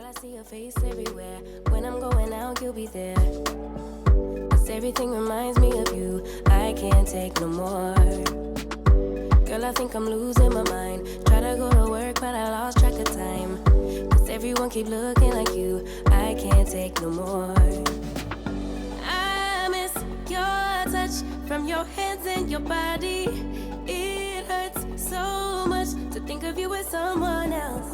I see your face everywhere. When I'm going out, you'll be there. 'Cause everything reminds me of you. I can't take no more. Girl, I think I'm losing my mind. Try to go to work, but I lost track of time. 'Cause everyone keep looking like you. I can't take no more. I miss your touch from your hands and your body. It hurts so much to think of you with someone else.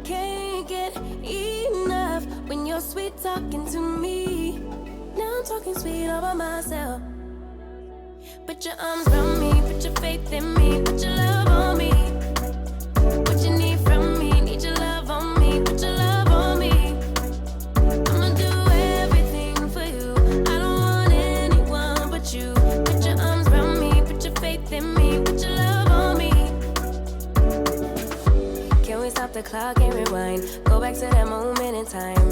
Can't get enough when you're sweet talking to me. Now I'm talking sweet all by myself. Put your arms around me, put your faith in me, put your love on me. What you need from me, need your love on me, put your love on me. I'ma do everything for you. I don't want anyone but you. Put your arms around me, put your faith in me, put your love on me. Can we stop the clock and rewind? Go back to that moment in time.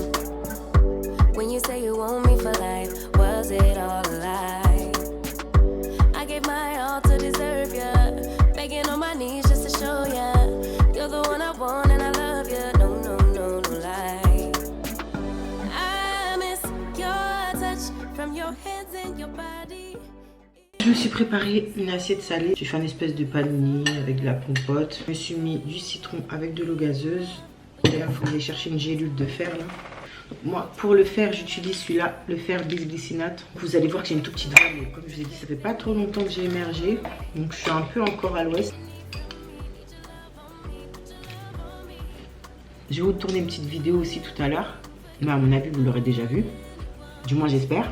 When you say you want me for life, was it all a lie? I gave my all to deserve ya. Begging on my knees just to show ya. You're the one I want and I love ya. No, no, no, no lie. I miss your touch from your hands and your body. Je me suis préparé une assiette salée. J'ai fait un espèce de panini avec de la compote. Je me suis mis du citron avec de l'eau gazeuse. D'ailleurs, il faut aller chercher une gélule de fer là. Moi, pour le fer, j'utilise celui-là, le fer bisglycinate. Vous allez voir que j'ai une toute petite voix, mais comme je vous ai dit, ça fait pas trop longtemps que j'ai émergé. Donc, je suis un peu encore à l'ouest. Je vais vous tourner une petite vidéo aussi tout à l'heure. Mais à mon avis, vous l'aurez déjà vu. Du moins, j'espère.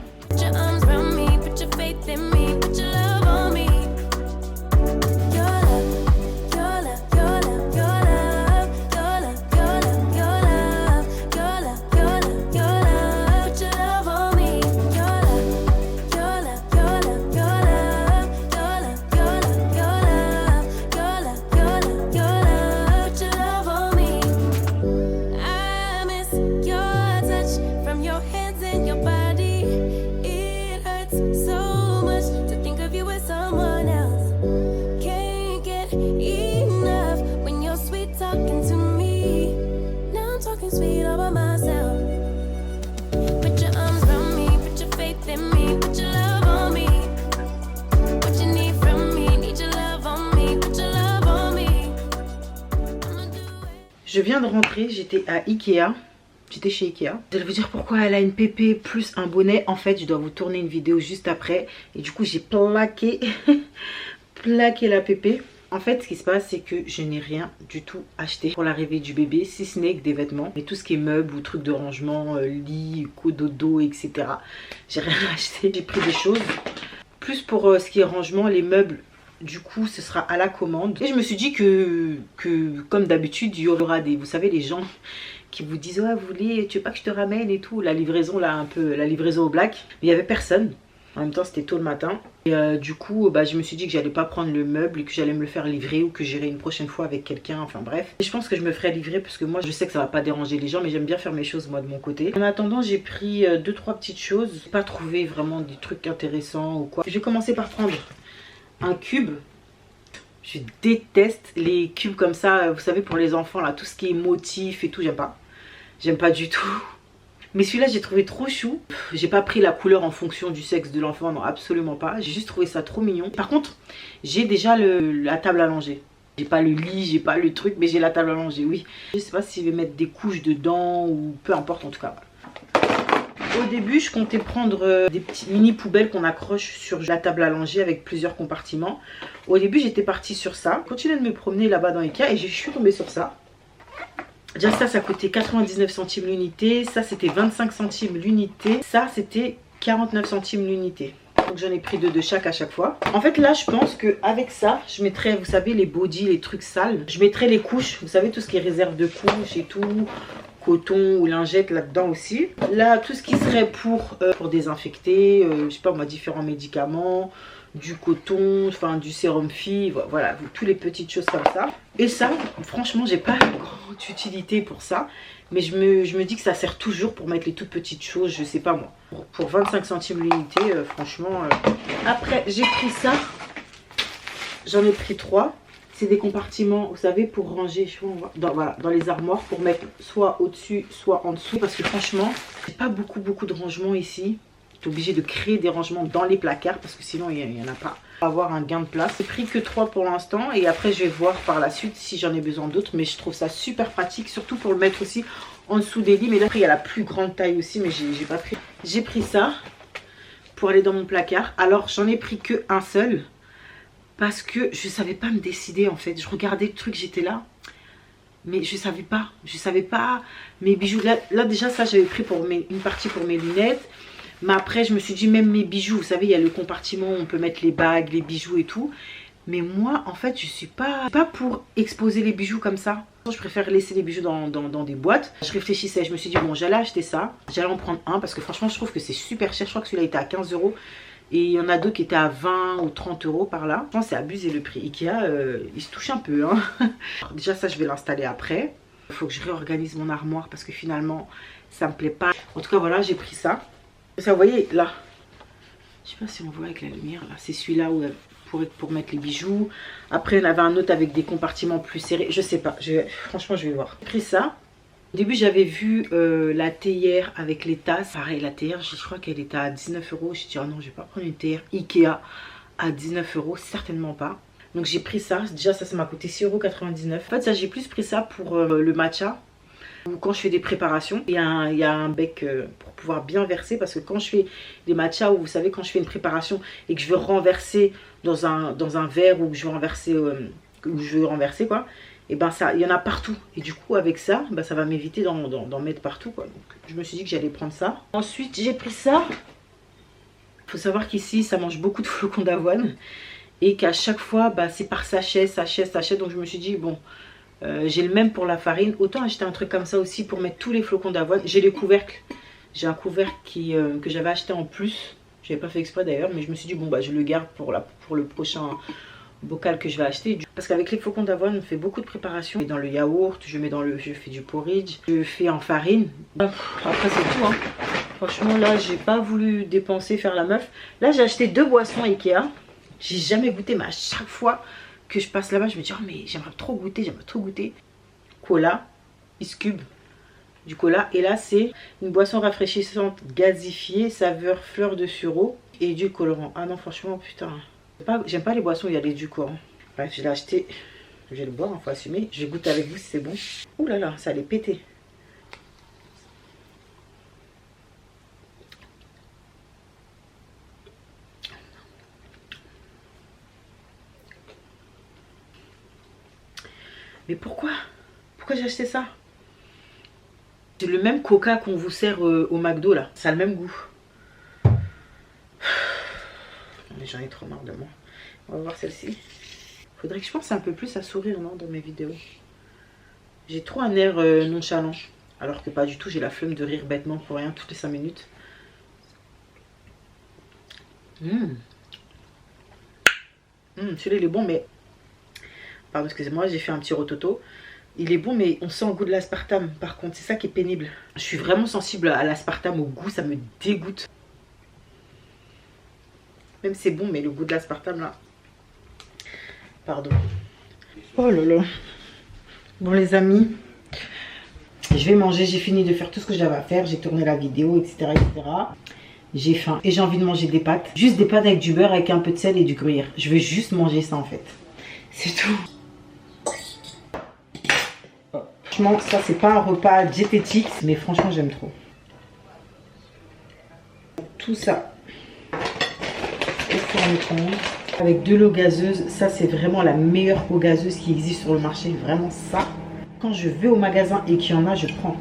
Je viens de rentrer, j'étais à Ikea. J'étais chez Ikea. Vous allez vous dire pourquoi elle a une pépé plus un bonnet. En fait, je dois vous tourner une vidéo juste après. Et du coup, j'ai plaqué, plaqué la pépé. En fait, ce qui se passe, c'est que je n'ai rien du tout acheté pour l'arrivée du bébé, si ce n'est que des vêtements. Mais tout ce qui est meubles ou trucs de rangement, lit, cododo, etc. J'ai rien acheté. J'ai pris des choses. Plus pour ce qui est rangement, les meubles. Du coup, ce sera à la commande. Et je me suis dit que comme d'habitude, il y aura des... Vous savez, les gens qui vous disent « Ouais, vous voulez, tu veux pas que je te ramène et tout ?» La livraison, là, un peu, la livraison au black. Mais il n'y avait personne. En même temps, c'était tôt le matin. Et du coup, je me suis dit que j'allais pas prendre le meuble et que j'allais me le faire livrer ou que j'irai une prochaine fois avec quelqu'un. Enfin bref. Et je pense que je me ferai livrer parce que moi, je sais que ça va pas déranger les gens. Mais j'aime bien faire mes choses, moi, de mon côté. En attendant, j'ai pris 2-3 petites choses. J'ai pas trouvé vraiment des trucs intéressants ou quoi. Je vais commencer par prendre un cube. Je déteste les cubes comme ça, vous savez, pour les enfants là, tout ce qui est motif et tout, j'aime pas. J'aime pas du tout. Mais celui-là, j'ai trouvé trop chou. J'ai pas pris la couleur en fonction du sexe de l'enfant, non, absolument pas. J'ai juste trouvé ça trop mignon. Par contre, j'ai déjà la table à langer. J'ai pas le lit, j'ai pas le truc, mais j'ai la table à langer, oui. Je sais pas si je vais mettre des couches dedans ou peu importe en tout cas. Au début, je comptais prendre des petites mini poubelles qu'on accroche sur la table à langer avec plusieurs compartiments. Au début, j'étais partie sur ça. Je continuais de me promener là-bas dans Ikea et je suis tombée sur ça. Déjà ça coûtait 99 centimes l'unité. Ça, c'était 25 centimes l'unité. Ça, c'était 49 centimes l'unité. Donc j'en ai pris deux de chaque à chaque fois. En fait, là, je pense qu'avec ça, je mettrais, vous savez, les bodys, les trucs sales. Je mettrais les couches, vous savez, tout ce qui est réserve de couches et tout. Coton ou lingette là-dedans aussi. Là, tout ce qui serait pour désinfecter, je sais pas moi, différents médicaments, du coton, enfin du sérum fille, voilà, toutes les petites choses comme ça. Et ça, franchement, j'ai pas grande utilité pour ça, mais je me dis que ça sert toujours pour mettre les toutes petites choses, je sais pas moi. Pour 25 centimes l'unité, franchement. Après, j'ai pris ça, j'en ai pris 3. c'est des compartiments, vous savez, pour ranger, je vois, voilà, dans les armoires, pour mettre soit au-dessus, soit en dessous. Parce que franchement, j'ai pas beaucoup de rangements ici. Je suis obligée de créer des rangements dans les placards parce que sinon, il n'y en a pas. Avoir un gain de place. J'ai pris que 3 pour l'instant et après, je vais voir par la suite si j'en ai besoin d'autres. Mais je trouve ça super pratique, surtout pour le mettre aussi en dessous des lits. Mais là, il y a la plus grande taille aussi, mais j'ai pas pris. J'ai pris ça pour aller dans mon placard. Alors, j'en ai pris que un seul. Parce que je savais pas me décider en fait. Je regardais le truc, j'étais là. Mais je savais pas. Je savais pas mes bijoux. Là déjà ça j'avais pris pour une partie pour mes lunettes. Mais après je me suis dit même mes bijoux. Vous savez il y a le compartiment où on peut mettre les bagues, les bijoux et tout. Mais moi en fait je suis pas pour exposer les bijoux comme ça. Je préfère laisser les bijoux dans des boîtes. Je réfléchissais. Je me suis dit bon j'allais acheter ça. J'allais en prendre un parce que franchement je trouve que c'est super cher. Je crois que celui-là était à 15 €. Et il y en a d'autres qui étaient à 20 ou 30 € par là. Je pense que c'est abusé le prix. Ikea, il se touche un peu. Hein. Déjà ça, je vais l'installer après. Il faut que je réorganise mon armoire parce que finalement, ça me plaît pas. En tout cas, voilà, j'ai pris ça. Ça, vous voyez, là. Je sais pas si on voit avec la lumière. Là, c'est celui-là où pour mettre les bijoux. Après, il y en avait un autre avec des compartiments plus serrés. Je sais pas. Franchement, je vais voir. J'ai pris ça. Au début j'avais vu la théière avec les tasses. Pareil la théière je crois qu'elle était à 19 €. J'ai dit oh non je vais pas prendre une théière Ikea à 19 €. Certainement pas. Donc j'ai pris ça. Déjà ça m'a coûté 6,99 €. En fait ça j'ai plus pris ça pour le matcha. Ou quand je fais des préparations. Il y a un bec pour pouvoir bien verser. Parce que quand je fais des matchas ou vous savez quand je fais une préparation et que je veux renverser dans un verre ou que je veux renverser quoi. Et ben ça, il y en a partout. Et du coup avec ça, ben ça va m'éviter d'en mettre partout quoi. Donc je me suis dit que j'allais prendre ça. Ensuite j'ai pris ça. Il faut savoir qu'ici ça mange beaucoup de flocons d'avoine. Et qu'à chaque fois bah, c'est par sachet. Donc je me suis dit bon, j'ai le même pour la farine. Autant acheter un truc comme ça aussi pour mettre tous les flocons d'avoine. J'ai les couvercles. J'ai un couvercle que j'avais acheté en plus. J'avais pas fait exprès d'ailleurs. Mais je me suis dit bon bah je le garde pour le prochain bocal que je vais acheter parce qu'avec les flocons d'avoine on fait beaucoup de préparation. Dans le yaourt, je fais du porridge, je fais en farine. Après c'est tout hein. Franchement là j'ai pas voulu dépenser, faire la meuf. Là j'ai acheté 2 boissons Ikea. J'ai jamais goûté mais à chaque fois que je passe là-bas je me dis oh mais j'aimerais trop goûter. Cola, Ice-Cube, du cola. Et là c'est une boisson rafraîchissante gazifiée, saveur fleur de sureau et du colorant. Ah non franchement putain. J'aime pas les boissons où il y a les édulcorants. Bref, je l'ai acheté. Je vais le boire, il faut assumer. Je vais goûter avec vous si c'est bon. Ouh là là, ça allait péter. Mais pourquoi j'ai acheté ça? C'est le même coca qu'on vous sert au McDo là. Ça a le même goût. Mais j'en ai trop marre de moi. On va voir celle-ci. Faudrait que je pense un peu plus à sourire non, dans mes vidéos. J'ai trop un air nonchalant. Alors que pas du tout, j'ai la flemme de rire bêtement pour rien toutes les 5 minutes. Celui-là il est bon mais... Pardon excusez-moi, j'ai fait un petit rototo. Il est bon mais on sent le goût de l'aspartame. Par contre c'est ça qui est pénible. Je suis vraiment sensible à l'aspartame, au goût, ça me dégoûte. Même c'est bon mais le goût de l'aspartame là. Pardon. Oh là là. Bon les amis. Je vais manger, j'ai fini de faire tout ce que j'avais à faire. J'ai tourné la vidéo etc. J'ai faim et j'ai envie de manger des pâtes. Juste des pâtes avec du beurre, avec un peu de sel et du gruyère. Je veux juste manger ça en fait. C'est tout. Franchement ça c'est pas un repas diététique. Mais franchement j'aime trop. Tout ça. Avec de l'eau gazeuse, ça c'est vraiment la meilleure eau gazeuse qui existe sur le marché, vraiment ça. Quand je vais au magasin et qu'il y en a, je prends.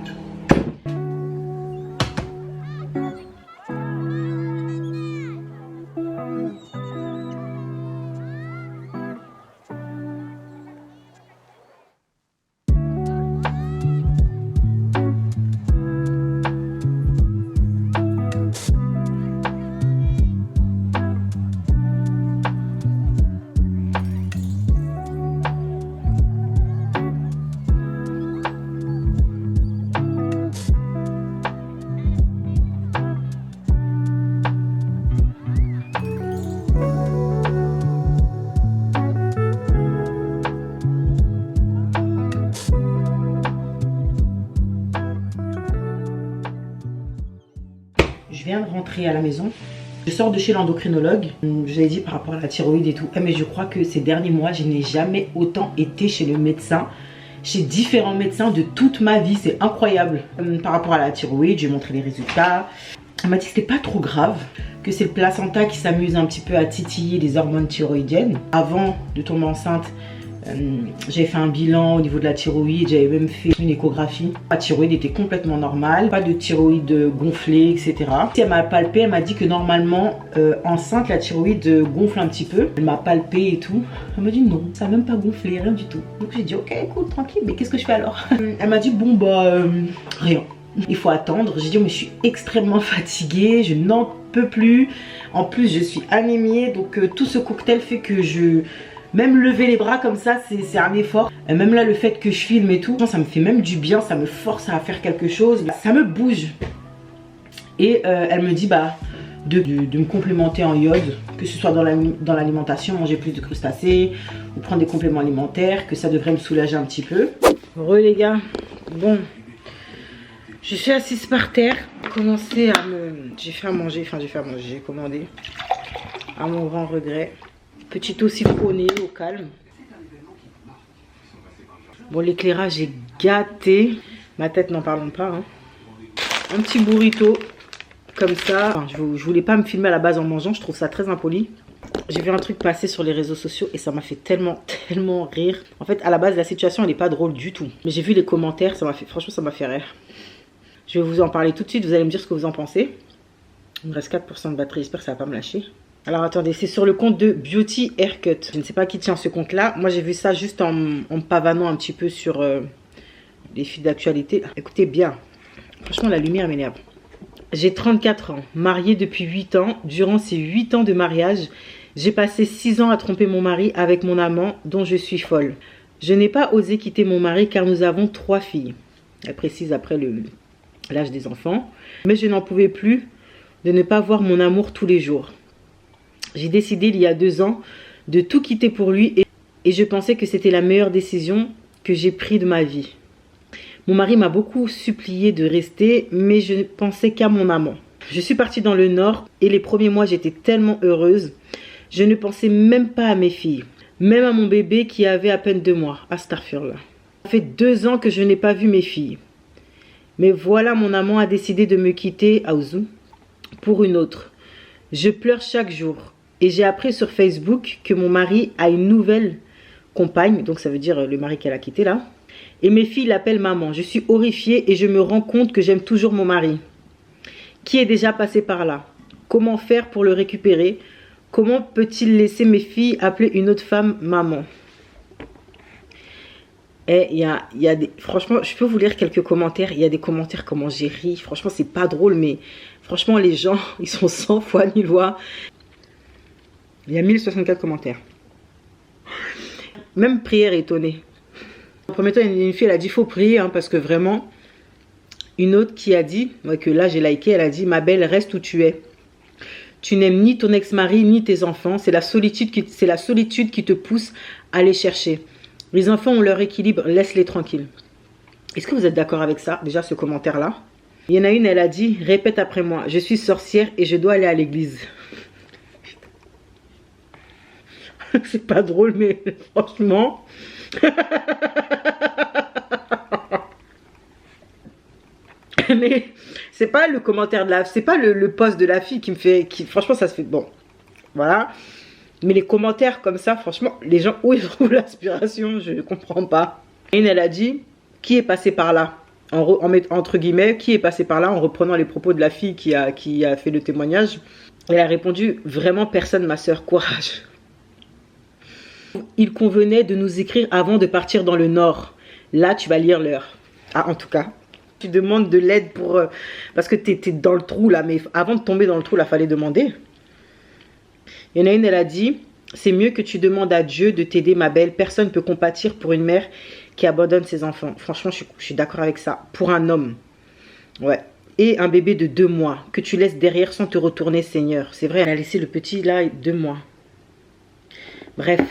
je viens de rentrer à la maison. Je sors de chez l'endocrinologue. Je vous avais dit par rapport à la thyroïde et tout. Mais je crois que ces derniers mois, je n'ai jamais autant été chez le médecin. Chez différents médecins de toute ma vie. C'est incroyable. Par rapport à la thyroïde, j'ai montré les résultats. Elle m'a dit que c'était pas trop grave. Que c'est le placenta qui s'amuse un petit peu à titiller les hormones thyroïdiennes. Avant de tomber enceinte, j'avais fait un bilan au niveau de la thyroïde, j'avais même fait une échographie. La thyroïde était complètement normale, pas de thyroïde gonflée, etc. Elle m'a palpé, elle m'a dit que normalement, enceinte, la thyroïde gonfle un petit peu. Elle m'a palpé et tout. Elle m'a dit non, ça n'a même pas gonflé, rien du tout. Donc j'ai dit ok, cool, tranquille, mais qu'est-ce que je fais alors? Elle m'a dit bon bah, rien. Il faut attendre. J'ai dit mais je suis extrêmement fatiguée, je n'en peux plus. En plus, je suis anémiée, donc tout ce cocktail fait que même lever les bras comme ça, c'est un effort. Et même là, le fait que je filme et tout, ça me fait même du bien, ça me force à faire quelque chose. Ça me bouge. Et elle me dit bah de me complémenter en iode, que ce soit dans l'alimentation, manger plus de crustacés, ou prendre des compléments alimentaires, que ça devrait me soulager un petit peu. Heureux les gars. Bon, je suis assise par terre. J'ai fait à manger, j'ai commandé. À mon grand regret. Petit eau citronnée au calme. Bon, l'éclairage est gâté. Ma tête, n'en parlons pas. Hein. Un petit burrito comme ça. Enfin, je voulais pas me filmer à la base en mangeant. Je trouve ça très impoli. J'ai vu un truc passer sur les réseaux sociaux et ça m'a fait tellement rire. En fait, à la base, la situation, elle n'est pas drôle du tout. Mais j'ai vu les commentaires. Franchement, ça m'a fait rire. Je vais vous en parler tout de suite. Vous allez me dire ce que vous en pensez. Il me reste 4% de batterie. J'espère que ça va pas me lâcher. Alors attendez, c'est sur le compte de Beauty Haircut. Je ne sais pas qui tient ce compte là. Moi j'ai vu ça juste en pavanant un petit peu sur les fils d'actualité. Écoutez bien, franchement la lumière m'énerve. J'ai 34 ans, mariée depuis 8 ans. Durant ces 8 ans de mariage, j'ai passé 6 ans à tromper mon mari avec mon amant dont je suis folle. Je n'ai pas osé quitter mon mari car nous avons 3 filles. Elle précise après l'âge des enfants. Mais je n'en pouvais plus de ne pas voir mon amour tous les jours. J'ai décidé il y a 2 ans de tout quitter pour lui et je pensais que c'était la meilleure décision que j'ai prise de ma vie. Mon mari m'a beaucoup supplié de rester, mais je ne pensais qu'à mon amant. Je suis partie dans le Nord et les premiers mois j'étais tellement heureuse. Je ne pensais même pas à mes filles, même à mon bébé qui avait à peine 2 mois. Astaghfirullah. Ça fait 2 ans que je n'ai pas vu mes filles. Mais voilà, mon amant a décidé de me quitter, Aouzou, pour une autre. Je pleure chaque jour. Et j'ai appris sur Facebook que mon mari a une nouvelle compagne. Donc ça veut dire le mari qu'elle a quitté là. Et mes filles l'appellent maman. Je suis horrifiée et je me rends compte que j'aime toujours mon mari. Qui est déjà passé par là? Comment faire pour le récupérer? Comment peut-il laisser mes filles appeler une autre femme maman? Et il y a des... Franchement, je peux vous lire quelques commentaires. Il y a des commentaires comment j'ai ri. Franchement, c'est pas drôle, mais franchement, les gens, ils sont sans foi ni loi. Il y a 1064 commentaires. Même prière est étonnée. En premier temps, une fille, elle a dit faut prier, hein, parce que vraiment, une autre qui a dit, que là j'ai liké, elle a dit ma belle, reste où tu es. Tu n'aimes ni ton ex-mari, ni tes enfants. C'est la solitude qui te pousse à les chercher. Les enfants ont leur équilibre, laisse-les tranquilles. Est-ce que vous êtes d'accord avec ça? Déjà, ce commentaire-là. Il y en a une, elle a dit répète après moi. Je suis sorcière et je dois aller à l'église. C'est pas drôle, mais franchement. Mais c'est pas le commentaire de la... C'est pas le post de la fille qui me fait... franchement, ça se fait... Bon, voilà. Mais les commentaires comme ça, franchement, les gens, où ils trouvent l'inspiration, je ne comprends pas. Et elle a dit, qui est passé par là? Entre guillemets, qui est passé par là, en reprenant les propos de la fille qui a fait le témoignage. Elle a répondu, vraiment personne, ma soeur, courage. Il convenait de nous écrire avant de partir dans le Nord. Là, tu vas lire l'heure. Ah, en tout cas, tu demandes de l'aide pour... parce que tu étais dans le trou là, mais avant de tomber dans le trou, il fallait demander. Il y en a une, elle a dit, c'est mieux que tu demandes à Dieu de t'aider, ma belle. Personne ne peut compatir pour une mère qui abandonne ses enfants. Franchement, je suis d'accord avec ça. Pour un homme. Ouais. Et un bébé de 2 mois que tu laisses derrière sans te retourner, Seigneur. C'est vrai, elle a laissé le petit là 2 mois. Bref,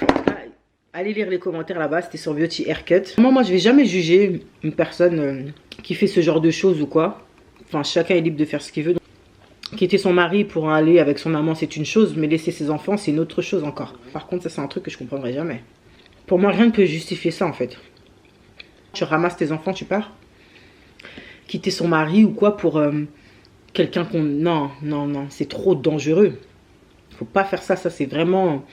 allez lire les commentaires là-bas, c'était sur Beauty Haircut. Moi, je vais jamais juger une personne qui fait ce genre de choses ou quoi. Enfin, chacun est libre de faire ce qu'il veut. Donc, Quitter son mari pour aller avec son maman, c'est une chose, mais laisser ses enfants, c'est une autre chose encore. Par contre, ça, c'est un truc que je comprendrai jamais. Pour moi, rien ne peut justifier ça, en fait. Tu ramasses tes enfants, tu pars. Quitter son mari ou quoi pour quelqu'un qu'on... Non, non, non, c'est trop dangereux. Faut pas faire ça, ça c'est vraiment...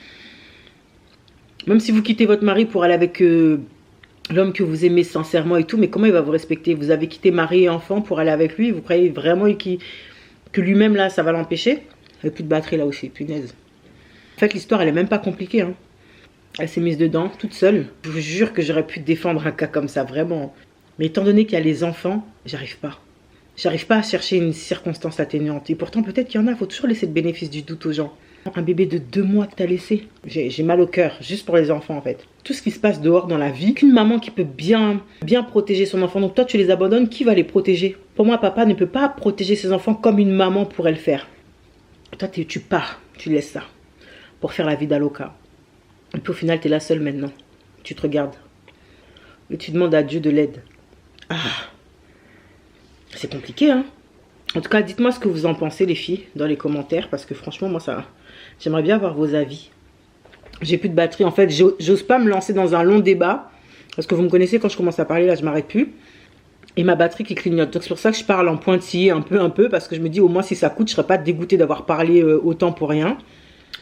Même si vous quittez votre mari pour aller avec l'homme que vous aimez sincèrement et tout, mais comment il va vous respecter? Vous avez quitté mari et enfant pour aller avec lui, vous croyez vraiment que lui-même là, ça va l'empêcher? Il n'y a plus de batterie là aussi, punaise. En fait, l'histoire, elle est même pas compliquée, hein. Elle s'est mise dedans, toute seule. Je vous jure que j'aurais pu défendre un cas comme ça, vraiment. Mais étant donné qu'il y a les enfants, j'arrive pas. J'arrive pas à chercher une circonstance atténuante. Et pourtant, peut-être qu'il y en a, il faut toujours laisser le bénéfice du doute aux gens. Un bébé de 2 mois que t'as laissé. J'ai mal au cœur, juste pour les enfants en fait. Tout ce qui se passe dehors dans la vie, qu'une maman qui peut bien protéger son enfant. Donc toi, tu les abandonnes, qui va les protéger? Pour moi, papa ne peut pas protéger ses enfants comme une maman pourrait le faire. Toi, tu pars, tu laisses ça pour faire la vie d'Aloca. Et puis au final, t'es là seule maintenant. Tu te regardes. Et tu demandes à Dieu de l'aide. Ah, c'est compliqué, hein. En tout cas, dites-moi ce que vous en pensez, les filles, dans les commentaires. Parce que franchement, moi, ça... J'aimerais bien avoir vos avis. J'ai plus de batterie. En fait, j'ose pas me lancer dans un long débat. Parce que vous me connaissez, quand je commence à parler, là, je m'arrête plus. Et ma batterie qui clignote. Donc, c'est pour ça que je parle en pointillé, un peu. Parce que je me dis, au moins, si ça coûte, je serais pas dégoûtée d'avoir parlé autant pour rien.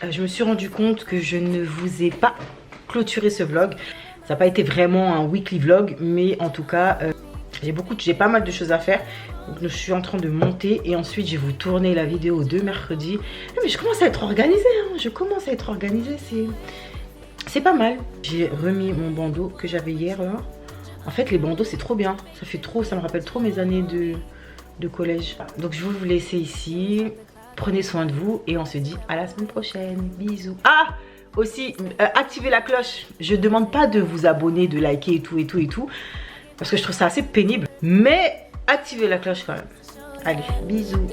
Je me suis rendu compte que je ne vous ai pas clôturé ce vlog. Ça n'a pas été vraiment un weekly vlog. Mais en tout cas... j'ai pas mal de choses à faire. Donc je suis en train de monter et ensuite je vais vous tourner la vidéo de mercredi. Mais je commence à être organisée, hein. Je commence à être organisée, c'est pas mal. J'ai remis mon bandeau que j'avais hier là. En fait les bandeaux c'est trop bien. Ça me rappelle trop mes années de collège. Donc je vais vous laisser ici. Prenez soin de vous et on se dit à la semaine prochaine. Bisous. Ah, aussi activez la cloche. Je demande pas de vous abonner, de liker et tout. Parce que je trouve ça assez pénible. Mais activez la cloche quand même. Allez, bisous.